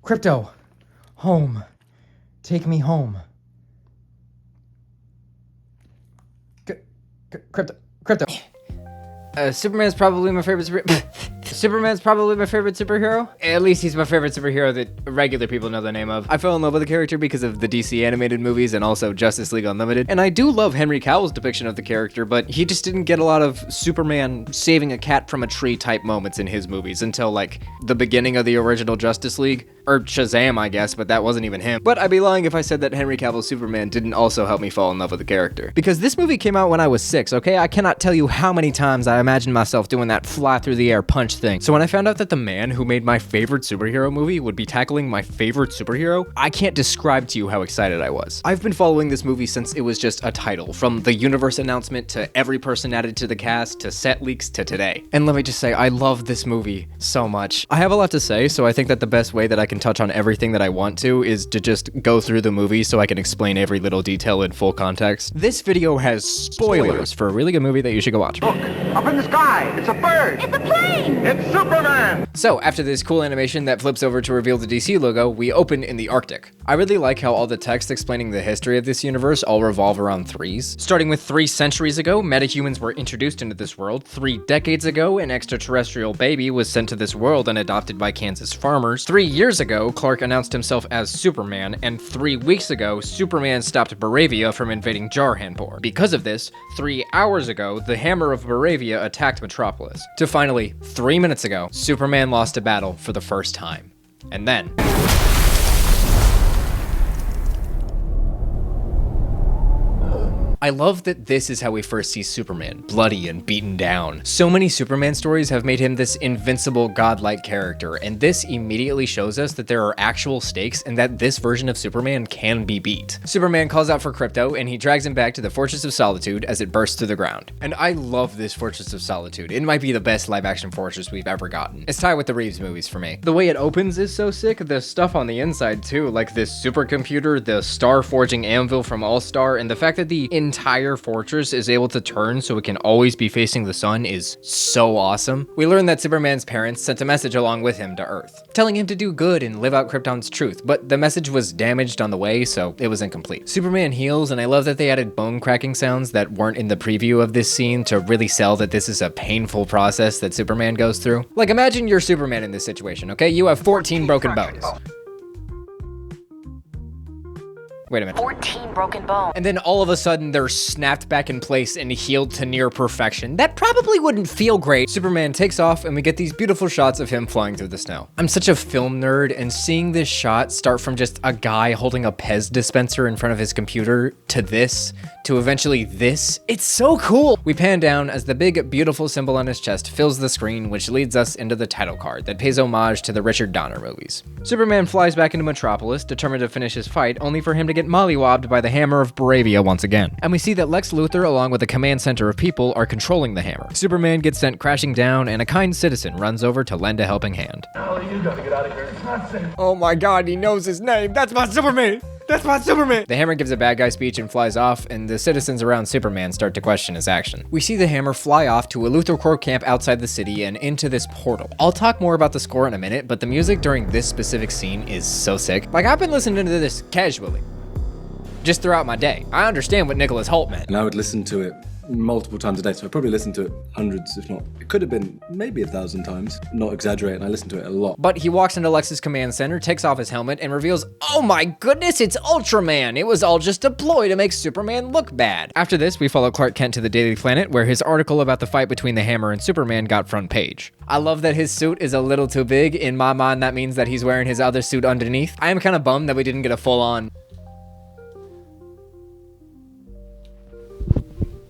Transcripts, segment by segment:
Krypto! Home. Take me home. Krypto. Superman's probably my favorite Superman's probably my favorite superhero. At least he's my favorite superhero that regular people know the name of. I fell in love with the character because of the DC animated movies and also Justice League Unlimited. And I do love Henry Cavill's depiction of the character, but he just didn't get a lot of Superman saving a cat from a tree type moments in his movies until like the beginning of the original Justice League. Or Shazam, I guess, but that wasn't even him. But I'd be lying if I said that Henry Cavill's Superman didn't also help me fall in love with the character. Because this movie came out when I was 6, okay? I cannot tell you how many times I imagined myself doing that fly through the air punch thing. So when I found out that the man who made my favorite superhero movie would be tackling my favorite superhero, I can't describe to you how excited I was. I've been following this movie since it was just a title, from the universe announcement to every person added to the cast to set leaks to today. And let me just say, I love this movie so much. I have a lot to say, so I think that the best way that I can touch on everything that I want to is to just go through the movie so I can explain every little detail in full context. This video has spoilers for a really good movie that you should go watch. Look, up in the sky, it's a bird. It's a plane! It's Superman! So, after this cool animation that flips over to reveal the DC logo, we open in the Arctic. I really like how all the text explaining the history of this universe all revolve around threes. Starting with 3 centuries ago, metahumans were introduced into this world. 3 decades ago, an extraterrestrial baby was sent to this world and adopted by Kansas farmers. 3 years ago, Clark announced himself as Superman, and 3 weeks ago, Superman stopped Baravia from invading Jarhanpur. Because of this, 3 hours ago, the Hammer of Baravia attacked Metropolis. To finally, 3 minutes ago, Superman lost a battle for the first time. And then... I love that this is how we first see Superman, bloody and beaten down. So many Superman stories have made him this invincible, godlike character, and this immediately shows us that there are actual stakes and that this version of Superman can be beat. Superman calls out for Krypto, and he drags him back to the Fortress of Solitude as it bursts through the ground. And I love this Fortress of Solitude. It might be the best live-action fortress we've ever gotten. It's tied with the Reeves movies for me. The way it opens is so sick, the stuff on the inside too, like this supercomputer, the star-forging anvil from All-Star, and the fact that the entire fortress is able to turn so it can always be facing the sun is so awesome. We learn that Superman's parents sent a message along with him to Earth, telling him to do good and live out Krypton's truth, but the message was damaged on the way, so it was incomplete. Superman heals, and I love that they added bone cracking sounds that weren't in the preview of this scene to really sell that this is a painful process that Superman goes through. Like, imagine you're Superman in this situation, okay? You have 14 broken bones. Wait a minute. 14 broken bones. And then all of a sudden they're snapped back in place and healed to near perfection. That probably wouldn't feel great. Superman takes off and we get these beautiful shots of him flying through the snow. I'm such a film nerd, and seeing this shot start from just a guy holding a Pez dispenser in front of his computer to this, to eventually this, it's so cool. We pan down as the big, beautiful symbol on his chest fills the screen, which leads us into the title card that pays homage to the Richard Donner movies. Superman flies back into Metropolis, determined to finish his fight, only for him to get mollywobbed by the Hammer of Baravia once again. And we see that Lex Luthor, along with a command center of people, are controlling the hammer. Superman gets sent crashing down, and a kind citizen runs over to lend a helping hand. Oh, you gotta get out of here. It's not safe. Oh my god, he knows his name! That's my Superman! That's my Superman! The Hammer gives a bad guy speech and flies off, and the citizens around Superman start to question his action. We see the Hammer fly off to a Luthor Corps camp outside the city and into this portal. I'll talk more about the score in a minute, but the music during this specific scene is so sick. Like, I've been listening to this casually, just throughout my day. I understand what Nicholas Hoult meant. And I would listen to it multiple times a day, so I probably listened to it hundreds, if not, it could have been maybe 1,000 times. Not exaggerating, I listened to it a lot. But he walks into Lex's command center, takes off his helmet, and reveals, oh my goodness, it's Ultraman! It was all just a ploy to make Superman look bad. After this, we follow Clark Kent to the Daily Planet, where his article about the fight between the Hammer and Superman got front page. I love that his suit is a little too big. In my mind, that means that he's wearing his other suit underneath. I am kind of bummed that we didn't get a full-on...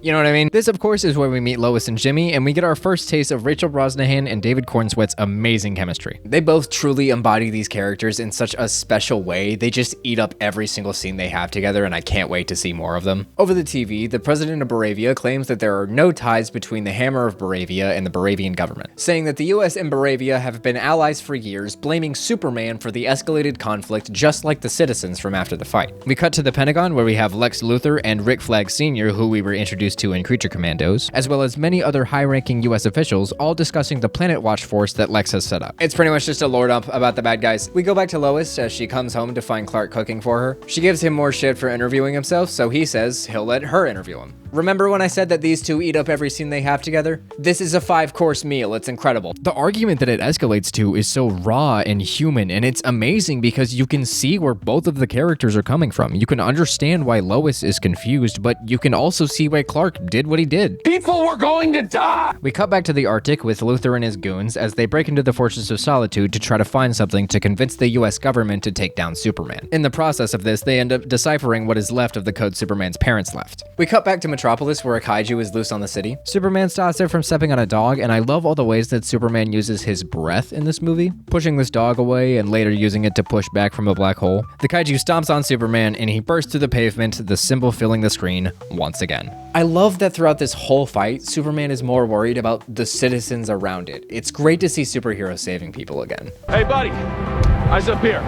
You know what I mean? This, of course, is where we meet Lois and Jimmy, and we get our first taste of Rachel Brosnahan and David Cornsweet's amazing chemistry. They both truly embody these characters in such a special way. They just eat up every single scene they have together, and I can't wait to see more of them. Over the TV, the president of Baravia claims that there are no ties between the Hammer of Baravia and the Baravian government, saying that the US and Baravia have been allies for years, blaming Superman for the escalated conflict just like the citizens from after the fight. We cut to the Pentagon, where we have Lex Luthor and Rick Flag Sr., who we were introduced II and Creature Commandos, as well as many other high-ranking US officials, all discussing the Planet Watch force that Lex has set up. It's pretty much just a lore dump about the bad guys. We go back to Lois as she comes home to find Clark cooking for her. She gives him more shit for interviewing himself, so he says he'll let her interview him. Remember when I said that these two eat up every scene they have together? This is a 5-course meal. It's incredible. The argument that it escalates to is so raw and human, and it's amazing because you can see where both of the characters are coming from. You can understand why Lois is confused, but you can also see why Clark did what he did. People were going to die! We cut back to the Arctic with Luthor and his goons as they break into the Fortress of Solitude to try to find something to convince the US government to take down Superman. In the process of this, they end up deciphering what is left of the code Superman's parents left. We cut back to Metropolis where a kaiju is loose on the city. Superman stops it from stepping on a dog, and I love all the ways that Superman uses his breath in this movie, pushing this dog away and later using it to push back from a black hole. The kaiju stomps on Superman and he bursts through the pavement, the symbol filling the screen once again. I love that throughout this whole fight, Superman is more worried about the citizens around it. It's great to see superheroes saving people again. Hey, buddy. Eyes up here.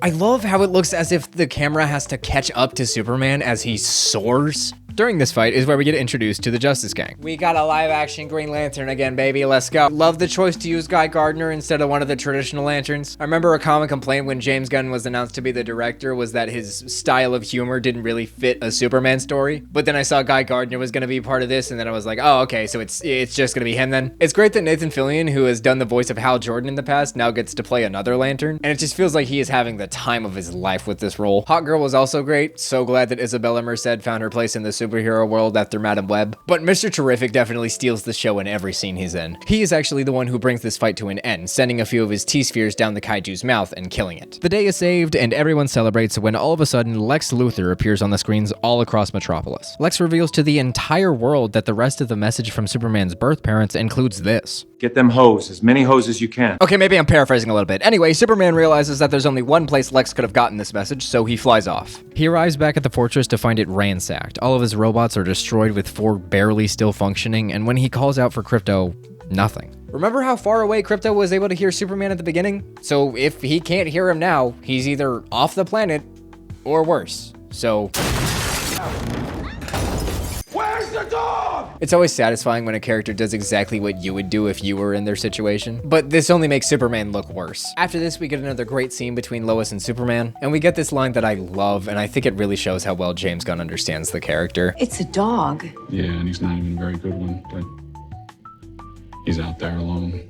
I love how it looks as if the camera has to catch up to Superman as he soars. During this fight is where we get introduced to the Justice Gang. We got a live-action Green Lantern again, baby. Let's go. Love the choice to use Guy Gardner instead of one of the traditional lanterns. I remember a common complaint when James Gunn was announced to be the director was that his style of humor didn't really fit a Superman story. But then I saw Guy Gardner was going to be part of this, and then I was like, oh, okay, so it's just going to be him then. It's great that Nathan Fillion, who has done the voice of Hal Jordan in the past, now gets to play another Lantern, and it just feels like he is having the time of his life with this role. Hot Girl was also great. So glad that Isabella Merced found her place in the superhero world after Madam Web. But Mr. Terrific definitely steals the show in every scene he's in. He is actually the one who brings this fight to an end, sending a few of his T-spheres down the kaiju's mouth and killing it. The day is saved and everyone celebrates when all of a sudden Lex Luthor appears on the screens all across Metropolis. Lex reveals to the entire world that the rest of the message from Superman's birth parents includes this. Get them hoes, as many hoes as you can. Okay, maybe I'm paraphrasing a little bit. Anyway, Superman realizes that there's only one place Lex could have gotten this message, so he flies off. He arrives back at the fortress to find it ransacked. All of his robots are destroyed with 4 barely still functioning, and when he calls out for Krypto, nothing. Remember how far away Krypto was able to hear Superman at the beginning? So if he can't hear him now, he's either off the planet or worse. So... Where's the dog? It's always satisfying when a character does exactly what you would do if you were in their situation, but this only makes Superman look worse. After this, we get another great scene between Lois and Superman, and we get this line that I love, and I think it really shows how well James Gunn understands the character. It's a dog. Yeah, and he's not even a very good one, but he's out there alone,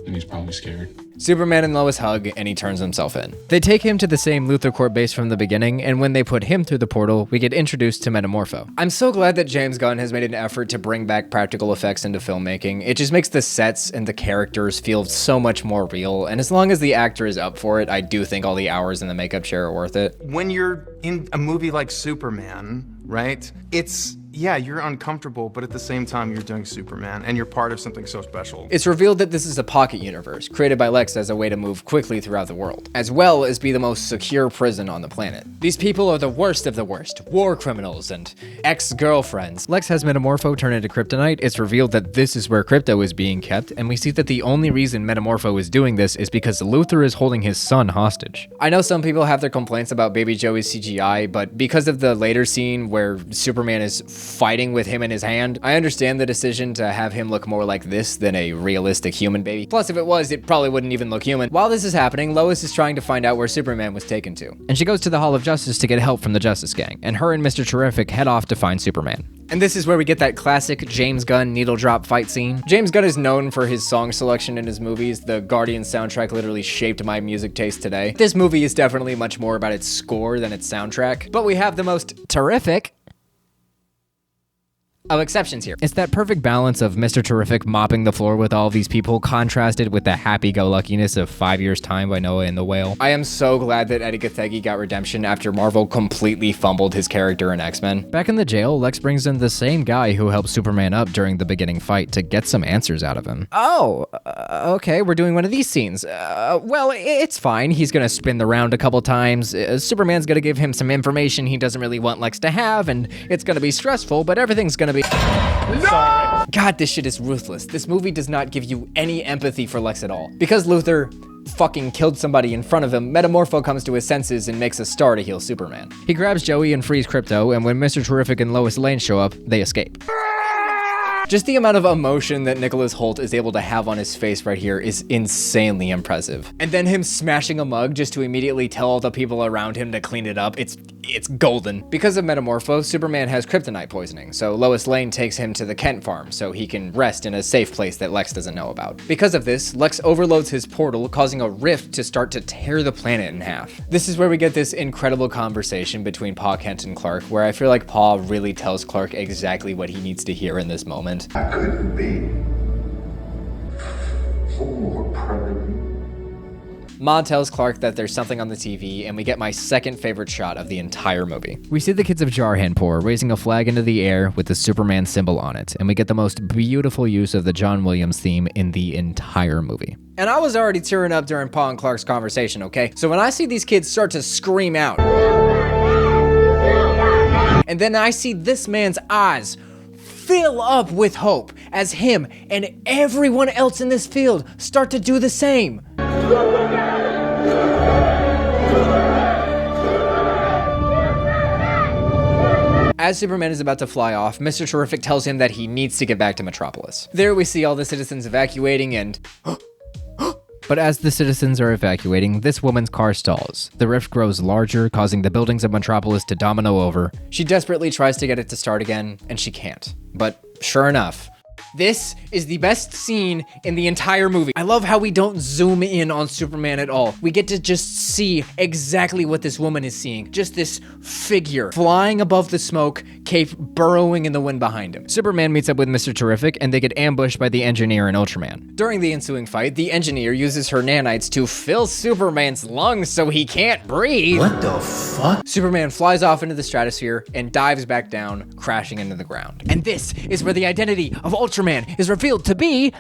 and he's probably scared. Superman and Lois hug, and he turns himself in. They take him to the same Luthor Corp base from the beginning, and when they put him through the portal, we get introduced to Metamorpho. I'm so glad that James Gunn has made an effort to bring back practical effects into filmmaking. It just makes the sets and the characters feel so much more real, and as long as the actor is up for it, I do think all the hours in the makeup chair are worth it. When you're in a movie like Superman, right, yeah, you're uncomfortable, but at the same time, you're doing Superman, and you're part of something so special. It's revealed that this is a pocket universe, created by Lex as a way to move quickly throughout the world, as well as be the most secure prison on the planet. These people are the worst of the worst, war criminals and ex-girlfriends. Lex has Metamorpho turn into Kryptonite. It's revealed that this is where Krypto is being kept, and we see that the only reason Metamorpho is doing this is because Luthor is holding his son hostage. I know some people have their complaints about Baby Joey's CGI, but because of the later scene where Superman is fighting with him in his hand, I understand the decision to have him look more like this than a realistic human baby. Plus, if it was, it probably wouldn't even look human. While this is happening, Lois is trying to find out where Superman was taken to, and she goes to the Hall of Justice to get help from the Justice Gang, and her and Mr. Terrific head off to find Superman. And this is where we get that classic James Gunn needle drop fight scene. James Gunn is known for his song selection in his movies. The Guardians soundtrack literally shaped my music taste today. This movie is definitely much more about its score than its soundtrack, but we have the most terrific of exceptions here. It's that perfect balance of Mr. Terrific mopping the floor with all these people contrasted with the happy-go-luckiness of 5 Years' Time by Noah and the Whale. I am so glad that Eddie Gathegi got redemption after Marvel completely fumbled his character in X-Men. Back in the jail, Lex brings in the same guy who helped Superman up during the beginning fight to get some answers out of him. Oh, okay, we're doing one of these scenes. Well, it's fine. He's gonna spin the round a couple times. Superman's gonna give him some information he doesn't really want Lex to have, and it's gonna be stressful, but everything's gonna be... No! God, this shit is ruthless. This movie does not give you any empathy for Lex at all. Because Luthor fucking killed somebody in front of him, Metamorpho comes to his senses and makes a star to heal Superman. He grabs Joey and frees Krypto, and when Mr. Terrific and Lois Lane show up, they escape. Just the amount of emotion that Nicholas Hoult is able to have on his face right here is insanely impressive. And then him smashing a mug just to immediately tell all the people around him to clean it up, it's golden. Because of Metamorpho, Superman has kryptonite poisoning, so Lois Lane takes him to the Kent farm so he can rest in a safe place that Lex doesn't know about. Because of this, Lex overloads his portal, causing a rift to start to tear the planet in half. This is where we get this incredible conversation between Pa Kent and Clark, where I feel like Pa really tells Clark exactly what he needs to hear in this moment. I couldn't be more proud of you. Ma tells Clark that there's something on the TV, and we get my second favorite shot of the entire movie. We see the kids of Jarhanpur raising a flag into the air with the Superman symbol on it, and we get the most beautiful use of the John Williams theme in the entire movie. And I was already tearing up during Pa and Clark's conversation, okay? So when I see these kids start to scream out, and then I see this man's eyes fill up with hope as him and everyone else in this field start to do the same. As Superman is about to fly off, Mr. Terrific tells him that he needs to get back to Metropolis. There we see all the citizens evacuating and... But as the citizens are evacuating, this woman's car stalls. The rift grows larger, causing the buildings of Metropolis to domino over. She desperately tries to get it to start again, and she can't. But sure enough, this is the best scene in the entire movie. I love how we don't zoom in on Superman at all. We get to just see exactly what this woman is seeing. Just this figure flying above the smoke, cape burrowing in the wind behind him. Superman meets up with Mr. Terrific, and they get ambushed by the Engineer and Ultraman. During the ensuing fight, the Engineer uses her nanites to fill Superman's lungs so he can't breathe. What the fuck? Superman flies off into the stratosphere and dives back down, crashing into the ground. And this is where the identity of Ultraman is revealed to be...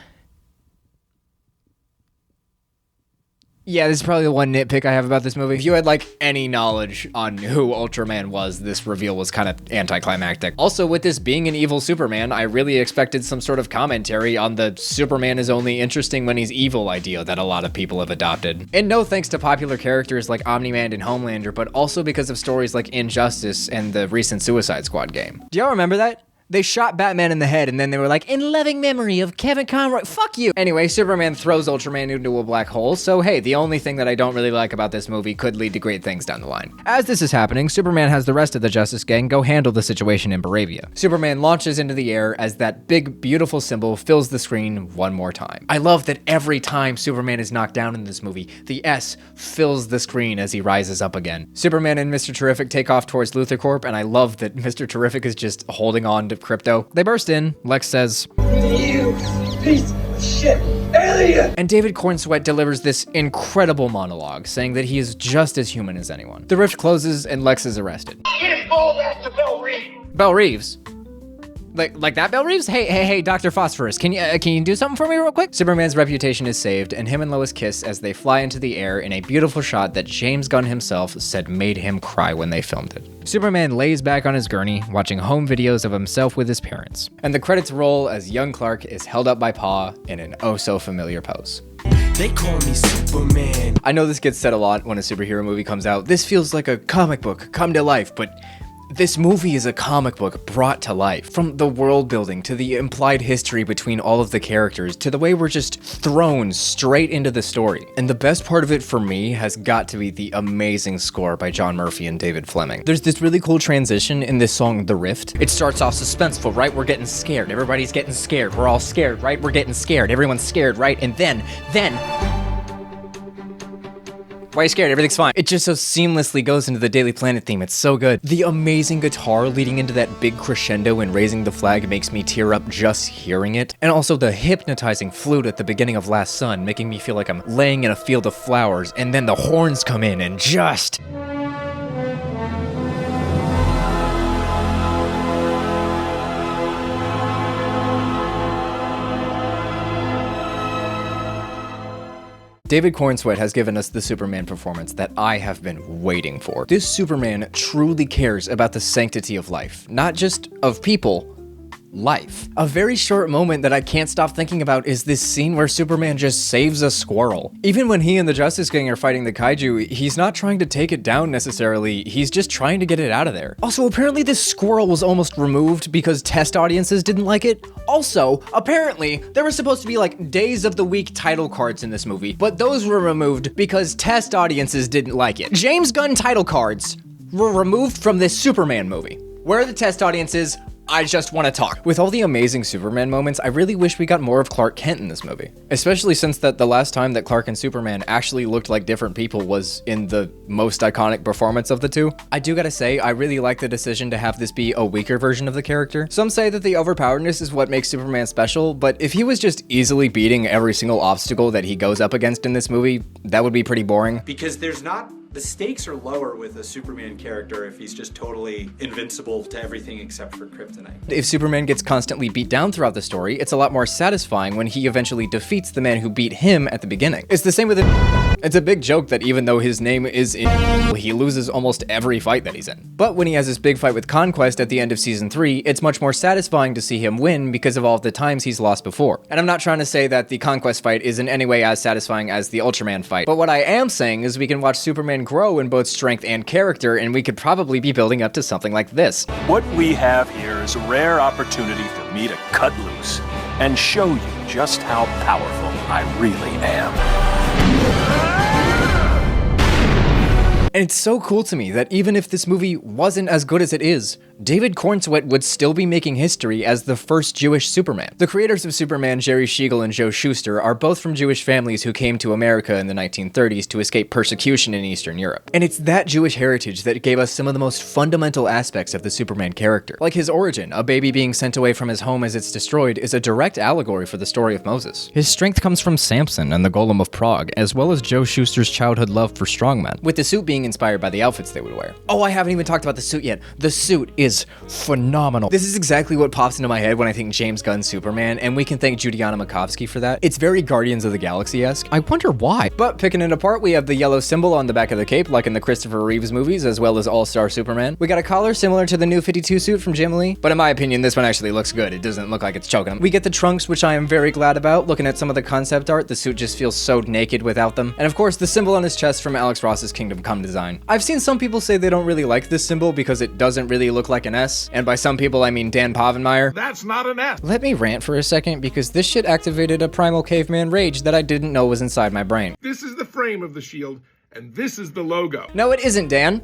Yeah, this is probably the one nitpick I have about this movie. If you had like any knowledge on who Ultraman was, this reveal was kind of anticlimactic. Also, with this being an evil Superman, I really expected some sort of commentary on the Superman is only interesting when he's evil idea that a lot of people have adopted. And no thanks to popular characters like Omni-Man and Homelander, but also because of stories like Injustice and the recent Suicide Squad game. Do y'all remember that? They shot Batman in the head and then they were like, in loving memory of Kevin Conroy, fuck you. Anyway, Superman throws Ultraman into a black hole, so hey, the only thing that I don't really like about this movie could lead to great things down the line. As this is happening, Superman has the rest of the Justice Gang go handle the situation in Baravia. Superman launches into the air as that big, beautiful symbol fills the screen one more time. I love that every time Superman is knocked down in this movie, the S fills the screen as he rises up again. Superman and Mr. Terrific take off towards Luthor Corp, and I love that Mr. Terrific is just holding on to Krypto. They burst in. Lex says, You piece of shit alien! and David Cornsweet delivers this incredible monologue, saying that he is just as human as anyone. The rift closes and Lex is arrested. Get all that to Bell Reeve! Belle Reeves? Like that, Belle Reeves? Hey, Dr. Phosphorus, can you do something for me real quick? Superman's reputation is saved, and him and Lois kiss as they fly into the air in a beautiful shot that James Gunn himself said made him cry when they filmed it. Superman lays back on his gurney, watching home videos of himself with his parents. And the credits roll as young Clark is held up by Pa in an oh-so-familiar pose. They call me Superman. I know this gets said a lot when a superhero movie comes out. This feels like a comic book come to life, but this movie is a comic book brought to life. From the world building, to the implied history between all of the characters, to the way we're just thrown straight into the story. And the best part of it for me has got to be the amazing score by John Murphy and David Fleming. There's this really cool transition in this song, The Rift. It starts off suspenseful, right? We're getting scared. Everybody's getting scared. We're all scared, right? We're getting scared. Everyone's scared, right? And then... Why are you scared? Everything's fine. It just so seamlessly goes into the Daily Planet theme. It's so good. The amazing guitar leading into that big crescendo and raising the flag makes me tear up just hearing it. And also the hypnotizing flute at the beginning of Last Sun, making me feel like I'm laying in a field of flowers, and then the horns come in and just... David Cornsweet has given us the Superman performance that I have been waiting for. This Superman truly cares about the sanctity of life, not just of people, life. A very short moment that I can't stop thinking about is this scene where Superman just saves a squirrel. Even when he and the Justice Gang are fighting the Kaiju, he's not trying to take it down necessarily, he's just trying to get it out of there. Also, apparently this squirrel was almost removed because test audiences didn't like it. Also, apparently, there were supposed to be like Days of the Week title cards in this movie, but those were removed because test audiences didn't like it. James Gunn title cards were removed from this Superman movie. Where are the test audiences? I just want to talk. With all the amazing Superman moments, I really wish we got more of Clark Kent in this movie. Especially since that the last time that Clark and Superman actually looked like different people was in the most iconic performance of the two. I do gotta say, I really like the decision to have this be a weaker version of the character. Some say that the overpoweredness is what makes Superman special, but if he was just easily beating every single obstacle that he goes up against in this movie, that would be pretty boring. Because the stakes are lower with a Superman character if he's just totally invincible to everything except for kryptonite. If Superman gets constantly beat down throughout the story, it's a lot more satisfying when he eventually defeats the man who beat him at the beginning. It's the same with It's a big joke that even though his name is he loses almost every fight that he's in. But when he has this big fight with Conquest at the end of season 3, it's much more satisfying to see him win because of all of the times he's lost before. And I'm not trying to say that the Conquest fight is in any way as satisfying as the Ultraman fight, but what I am saying is we can watch Superman grow in both strength and character, and we could probably be building up to something like this. What we have here is a rare opportunity for me to cut loose and show you just how powerful I really am. And it's so cool to me that even if this movie wasn't as good as it is, David Cornswet would still be making history as the first Jewish Superman. The creators of Superman, Gerry and Joe Shuster, are both from Jewish families who came to America in the 1930s to escape persecution in Eastern Europe. And it's that Jewish heritage that gave us some of the most fundamental aspects of the Superman character. Like his origin, a baby being sent away from his home as it's destroyed, is a direct allegory for the story of Moses. His strength comes from Samson and the Golem of Prague, as well as Joe Shuster's childhood love for strongmen, with the suit being inspired by the outfits they would wear. Oh, I haven't even talked about the suit yet. The suit is phenomenal. This is exactly what pops into my head when I think James Gunn Superman, and we can thank Judiana Makovsky for that. It's very Guardians of the Galaxy-esque. I wonder why. But picking it apart, we have the yellow symbol on the back of the cape, like in the Christopher Reeves movies, as well as All-Star Superman. We got a collar similar to the New 52 suit from Jim Lee, but in my opinion, this one actually looks good. It doesn't look like it's choking him. We get the trunks, which I am very glad about. Looking at some of the concept art, the suit just feels so naked without them. And of course, the symbol on his chest from Alex Ross's Kingdom Come design. I've seen some people say they don't really like this symbol because it doesn't really look like an S, and by some people I mean Dan Povenmire. That's not an S. Let me rant for a second because this shit activated a primal caveman rage that I didn't know was inside my brain. This is the frame of the shield, and this is the logo. No, it isn't, Dan.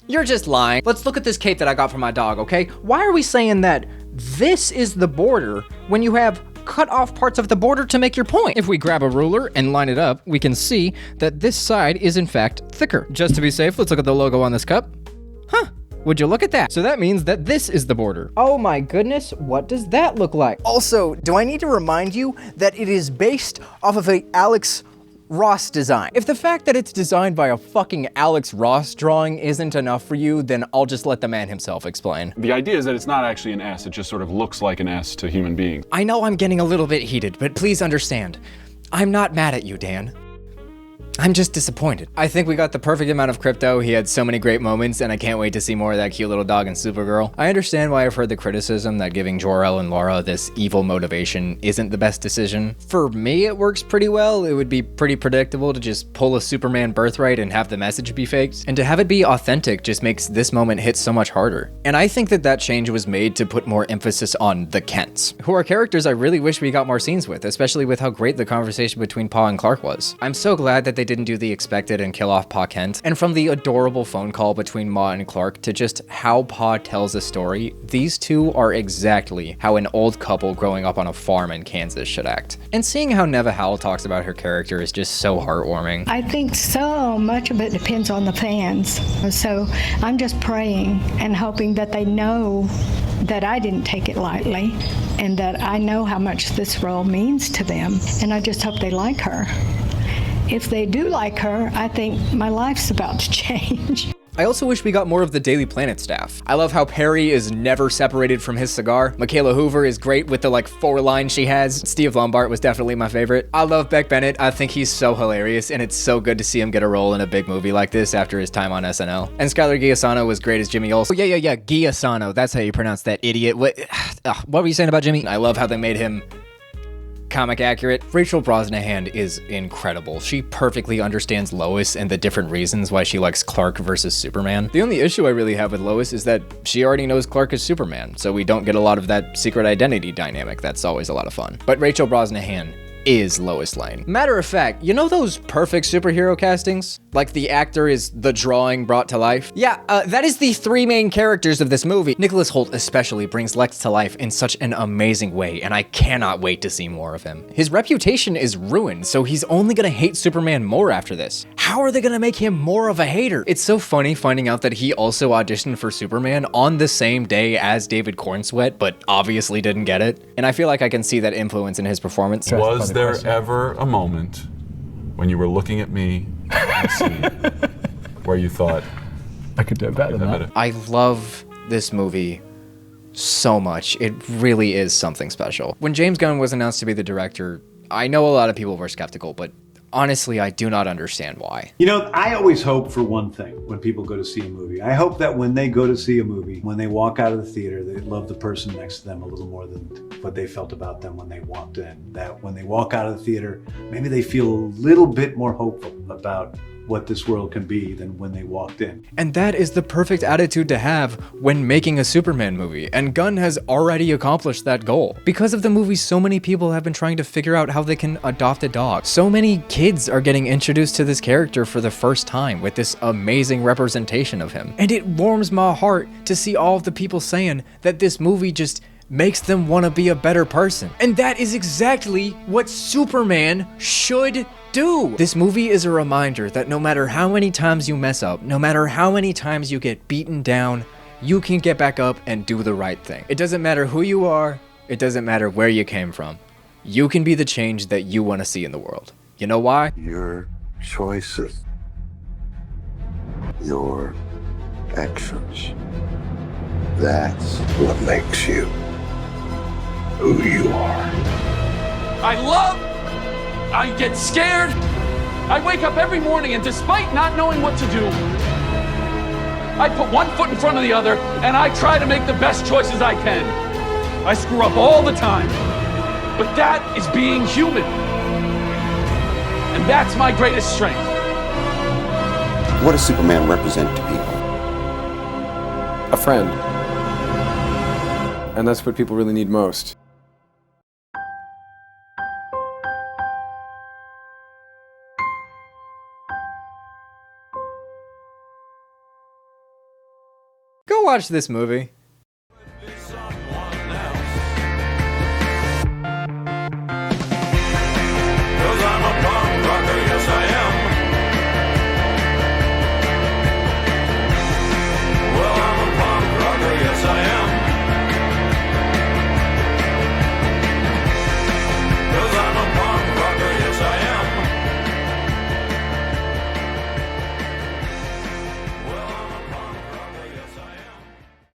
You're just lying. Let's look at this cape that I got for my dog, okay? Why are we saying that this is the border when you have cut off parts of the border to make your point? If we grab a ruler and line it up, we can see that this side is in fact thicker. Just to be safe, let's look at the logo on this cup. Huh. Would you look at that? So that means that this is the border. Oh my goodness, what does that look like? Also, do I need to remind you that it is based off of a Alex Ross design? If the fact that it's designed by a fucking Alex Ross drawing isn't enough for you, then I'll just let the man himself explain. The idea is that it's not actually an S, it just sort of looks like an S to human beings. I know I'm getting a little bit heated, but please understand, I'm not mad at you, Dan. I'm just disappointed. I think we got the perfect amount of Krypto. He had so many great moments, and I can't wait to see more of that cute little dog in Supergirl. I understand why I've heard the criticism that giving Jor-El and Laura this evil motivation isn't the best decision. For me, it works pretty well. It would be pretty predictable to just pull a Superman Birthright and have the message be faked. And to have it be authentic just makes this moment hit so much harder. And I think that that change was made to put more emphasis on the Kents, who are characters I really wish we got more scenes with, especially with how great the conversation between Pa and Clark was. I'm so glad that they didn't do the expected and kill off Pa Kent. And from the adorable phone call between Ma and Clark to just how Pa tells a story, these two are exactly how an old couple growing up on a farm in Kansas should act. And seeing how Neva Howell talks about her character is just so heartwarming. I think so much of it depends on the fans. So I'm just praying and hoping that they know that I didn't take it lightly and that I know how much this role means to them. And I just hope they like her. If they do like her, I think my life's about to change. I also wish we got more of the Daily Planet staff. I love how Perry is never separated from his cigar. Michaela Hoover is great with the like 4 lines she has. Steve Lombard was definitely my favorite. I love Beck Bennett. I think he's so hilarious, and it's so good to see him get a role in a big movie like this after his time on SNL. And Skylar Giacano was great as Jimmy Olsen. Oh, yeah, Giacano. That's how you pronounce that idiot. What were you saying about Jimmy? I love how they made him comic accurate. Rachel Brosnahan is incredible. She perfectly understands Lois and the different reasons why she likes Clark versus Superman. The only issue I really have with Lois is that she already knows Clark is Superman, so we don't get a lot of that secret identity dynamic. That's always a lot of fun. But Rachel Brosnahan is Lois Lane. Matter of fact, you know those perfect superhero castings? Like the actor is the drawing brought to life? Yeah, that is the 3 main characters of this movie. Nicholas Hoult especially brings Lex to life in such an amazing way, and I cannot wait to see more of him. His reputation is ruined, so he's only gonna hate Superman more after this. How are they gonna make him more of a hater? It's so funny finding out that he also auditioned for Superman on the same day as David Cornsweet, but obviously didn't get it. And I feel like I can see that influence in his performance. Was there ever a moment when you were looking at me in the scene where you thought, I could do it better than that? I love this movie so much. It really is something special. When James Gunn was announced to be the director, I know a lot of people were skeptical, but honestly, I do not understand why. You know, I always hope for one thing when people go to see a movie. I hope that when they go to see a movie, when they walk out of the theater, they love the person next to them a little more than what they felt about them when they walked in. That when they walk out of the theater, maybe they feel a little bit more hopeful about what this world can be than when they walked in. And that is the perfect attitude to have when making a Superman movie, and Gunn has already accomplished that goal. Because of the movie, so many people have been trying to figure out how they can adopt a dog. So many kids are getting introduced to this character for the first time with this amazing representation of him. And it warms my heart to see all of the people saying that this movie just makes them want to be a better person. And that is exactly what Superman should do. This movie is a reminder that no matter how many times you mess up, no matter how many times you get beaten down, you can get back up and do the right thing. It doesn't matter who you are, it doesn't matter where you came from. You can be the change that you want to see in the world. You know why? Your choices, your actions, that's what makes you who you are. I get scared. I wake up every morning and despite not knowing what to do, I put one foot in front of the other and I try to make the best choices I can. I screw up all the time, but that is being human. And that's my greatest strength. What does Superman represent to people? A friend. And that's what people really need most. Go watch this movie.